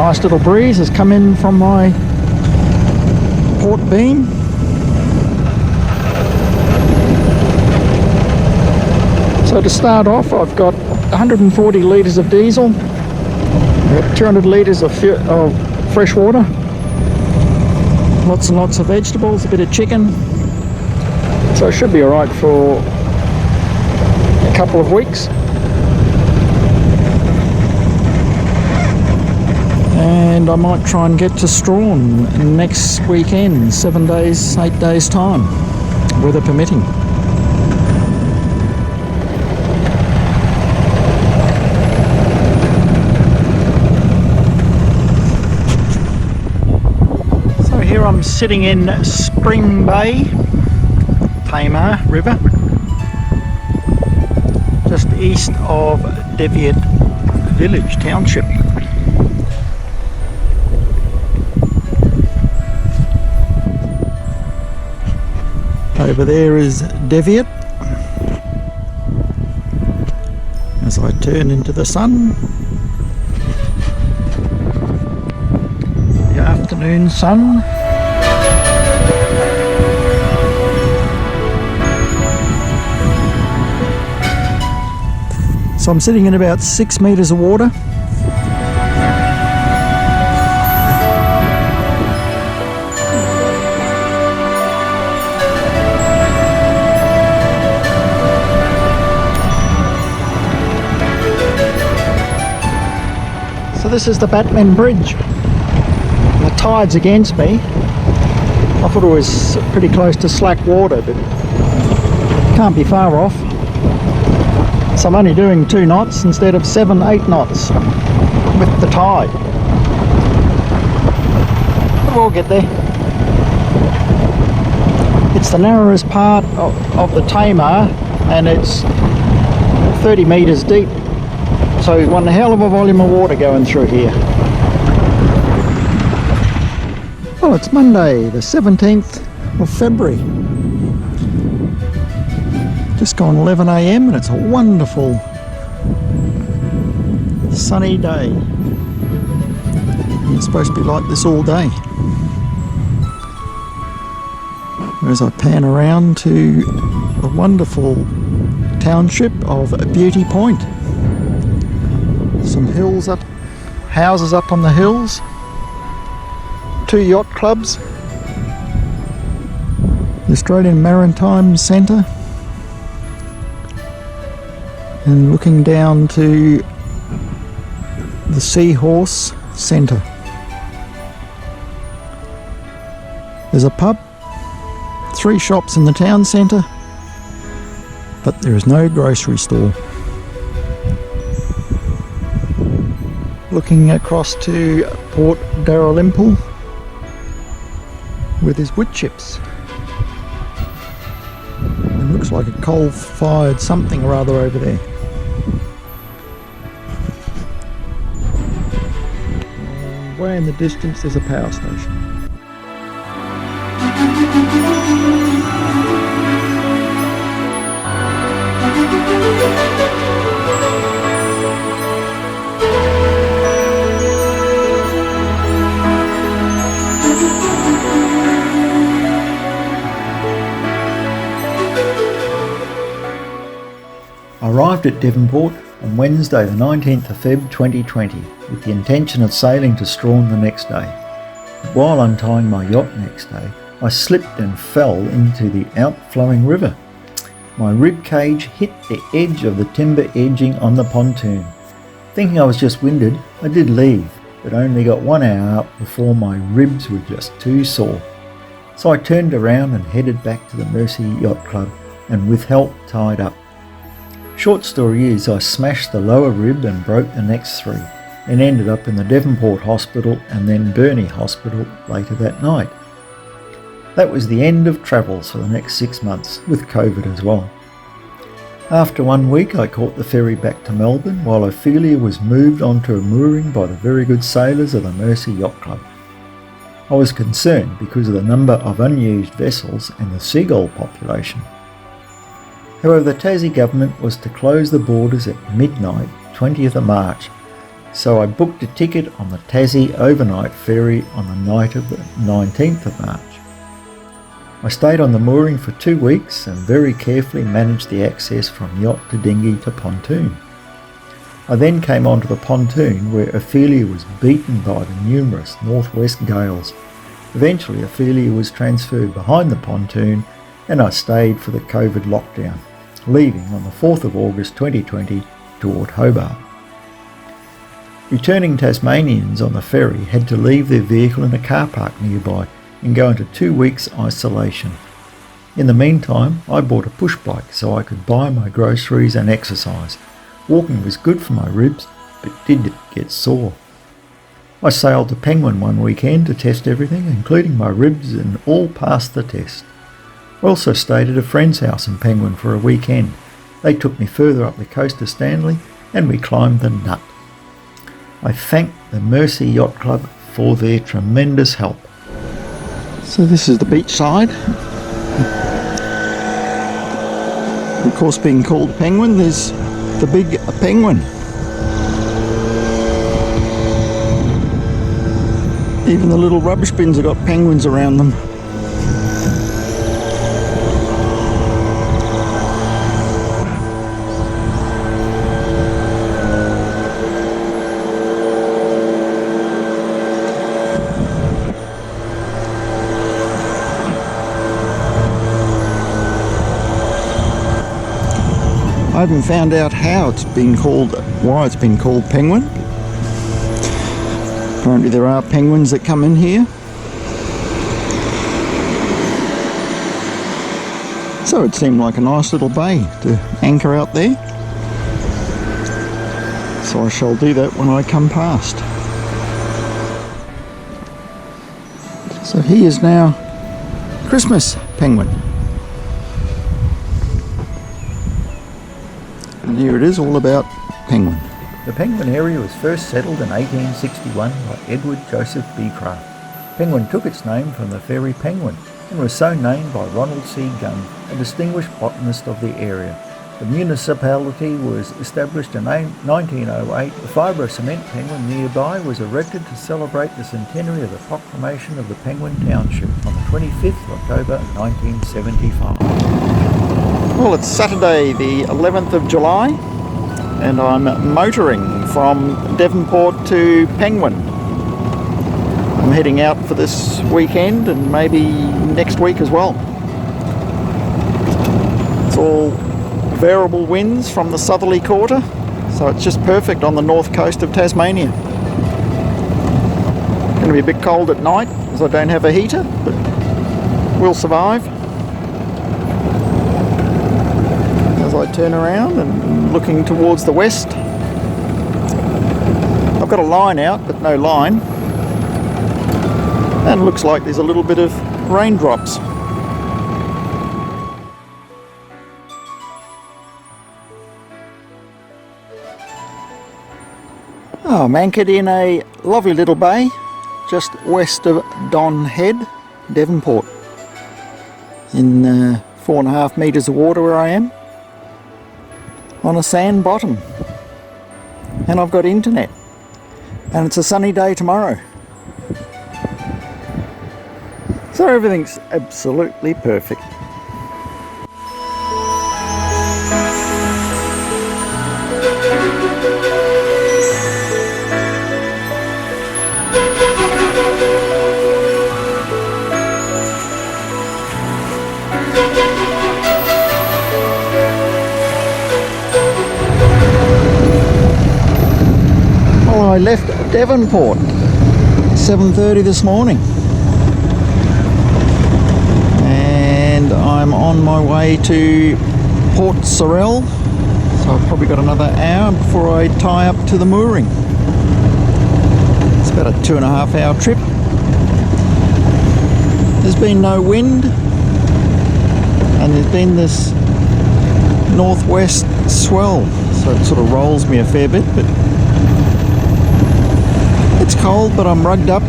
Nice little breeze has come in from my port beam. So to start off, I've got 140 litres of diesel, 200 litres of fresh water, lots and lots of vegetables, a bit of chicken. So it should be alright for a couple of weeks. And I might try and get to Strawn next weekend, 7 days, 8 days time, weather permitting. So here I'm sitting in Spring Bay, Tamar River, just east of Deviate Village Township. Over there is Deviate. As I turn into the sun, the afternoon sun. So I'm sitting in about 6 metres of water. So this is the Batman Bridge. The tide's against me. I thought it was pretty close to slack water, but can't be far off. So I'm only doing 2 knots instead of 7, 8 knots with the tide. But we'll get there. It's the narrowest part of the Tamar, and it's 30 metres deep. So one hell of a volume of water going through here. Well, it's Monday, the 17th of February. Just gone 11 AM and it's a wonderful sunny day. And it's supposed to be like this all day. As I pan around to the wonderful township of Beauty Point. Some hills up, houses up on the hills, 2 yacht clubs, the Australian Maritime Centre, and looking down to the Seahorse Centre. There's a pub, 3 shops in the town centre, but there is no grocery store. Looking across to Port Dalrymple with his wood chips. It looks like a coal-fired something or other over there. Way in the distance there's a power station. I arrived at Devonport on Wednesday the 19th of Feb 2020 with the intention of sailing to Strawn the next day. While untying my yacht next day, I slipped and fell into the outflowing river. My rib cage hit the edge of the timber edging on the pontoon. Thinking I was just winded, I did leave, but only got 1 hour up before my ribs were just too sore. So I turned around and headed back to the Mercy Yacht Club and with help tied up. Short story is I smashed the lower rib and broke the next 3 and ended up in the Devonport Hospital and then Burnie Hospital later that night. That was the end of travels for the next 6 months, with COVID as well. After 1 week I caught the ferry back to Melbourne while Ophelia was moved onto a mooring by the very good sailors of the Mercy Yacht Club. I was concerned because of the number of unused vessels and the seagull population. However, the Tassie government was to close the borders at midnight, 20th of March, so I booked a ticket on the Tassie overnight ferry on the night of the 19th of March. I stayed on the mooring for 2 weeks and very carefully managed the access from yacht to dinghy to pontoon. I then came onto the pontoon where Ophelia was beaten by the numerous northwest gales. Eventually Ophelia was transferred behind the pontoon and I stayed for the COVID lockdown, leaving on the 4th of August 2020 toward Hobart. Returning Tasmanians on the ferry had to leave their vehicle in a car park nearby and go into 2 weeks isolation. In the meantime, I bought a push bike so I could buy my groceries and exercise. Walking was good for my ribs, but did get sore. I sailed to Penguin one weekend to test everything, including my ribs, and all passed the test. I also stayed at a friend's house in Penguin for a weekend. They took me further up the coast to Stanley and we climbed the Nut. I thank the Mercy Yacht Club for their tremendous help. So this is the beach side. Of course, being called Penguin, there's the big penguin. Even the little rubbish bins have got penguins around them. I haven't found out how it's been called, why it's been called Penguin. Apparently there are penguins that come in here. So it seemed like a nice little bay to anchor out there. So I shall do that when I come past. So he is now Christmas Penguin. And here it is all about Penguin. The Penguin area was first settled in 1861 by Edward Joseph Beecraft. Penguin took its name from the fairy Penguin and was so named by Ronald C. Gunn, a distinguished botanist of the area. The municipality was established in 1908. The fibro cement penguin nearby was erected to celebrate the centenary of the proclamation of the Penguin Township on the 25th of October 1975. Well, it's Saturday the 11th of July and I'm motoring from Devonport to Penguin. I'm heading out for this weekend and maybe next week as well. It's all variable winds from the southerly quarter, so it's just perfect on the north coast of Tasmania. Going to be a bit cold at night as I don't have a heater, but we'll survive. As I turn around and looking towards the west, I've got a line out but no line, and it looks like there's a little bit of raindrops. Oh, I'm anchored in a lovely little bay just west of Don Head, Devonport, in 4.5 metres of water where I am, on a sand bottom, and I've got internet, and it's a sunny day tomorrow, so everything's absolutely perfect. I left Devonport 7:30 this morning and I'm on my way to Port Sorell, so I've probably got another hour before I tie up to the mooring. It's about a 2.5 hour trip. There's been no wind and there's been this northwest swell, so it sort of rolls me a fair bit, but it's cold, but I'm rugged up.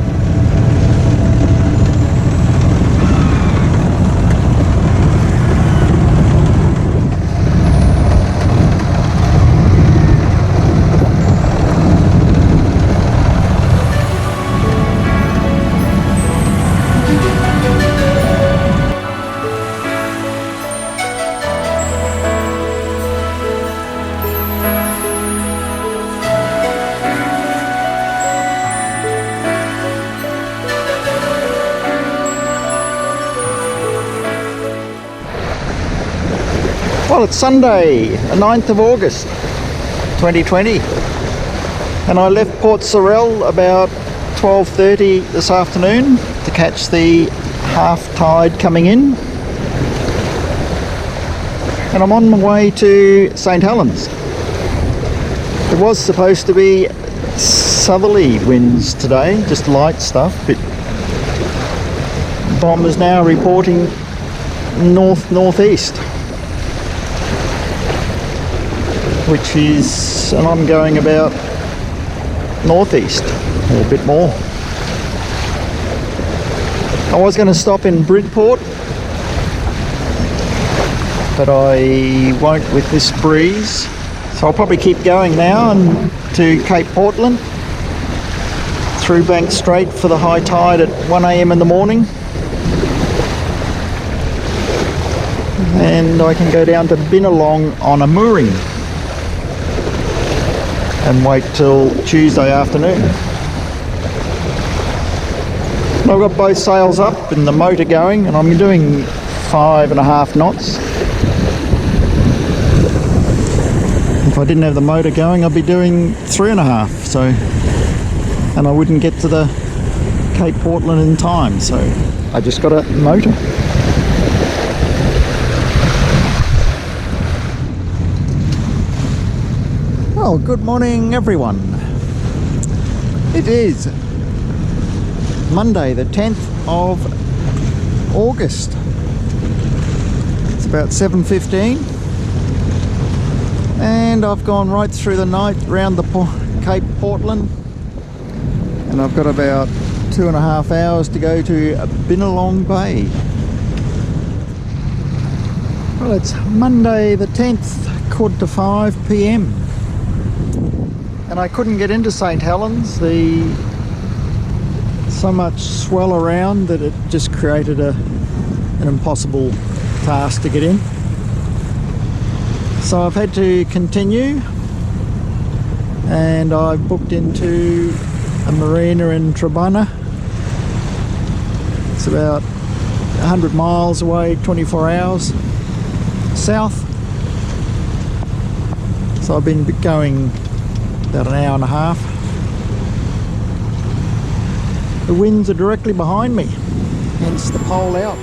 Well, it's Sunday, the 9th of August, 2020. And I left Port Sorell about 12:30 this afternoon to catch the half tide coming in. And I'm on my way to St Helens. It was supposed to be southerly winds today, just light stuff, but BOM is now reporting northeast, which is, and I'm going about northeast or a bit more. I was going to stop in Bridport, but I won't with this breeze, so I'll probably keep going now and to Cape Portland through Bank Strait for the high tide at 1 a.m. in the morning, and I can go down to Binalong on a mooring and wait till Tuesday afternoon. I've got both sails up and the motor going, and I'm doing 5.5 knots. If I didn't have the motor going, I'd be doing 3.5, so, and I wouldn't get to the Cape Portland in time, so I just got a motor. Well, good morning everyone. It is Monday the 10th of August. It's about 7:15 and I've gone right through the night round the Cape Portland, and I've got about 2.5 hours to go to Binalong Bay. Well, it's Monday the 10th, 4:45 p.m. and I couldn't get into St Helens. So much swell around that it just created an impossible task to get in. So I've had to continue, and I've booked into a marina in Trabana. It's about 100 miles away, 24 hours south. So I've been going about an hour and a half. The winds are directly behind me, hence the pole out.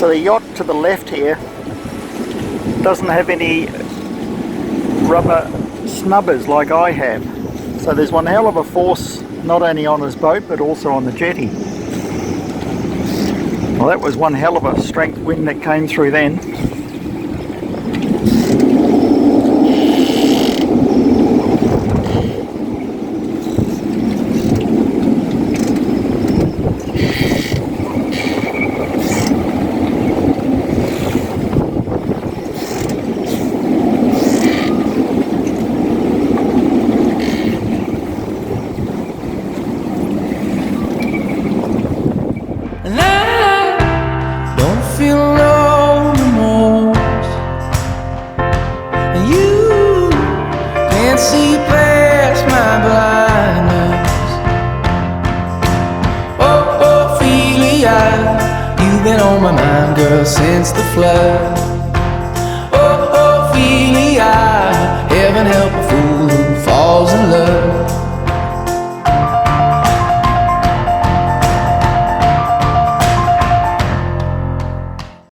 So the yacht to the left here doesn't have any rubber snubbers like I have. So there's one hell of a force not only on his boat but also on the jetty. Well, that was one hell of a strength wind that came through then. On my mind, girl, since the flood. Oh, Ophelia, heaven help a fool who falls in love.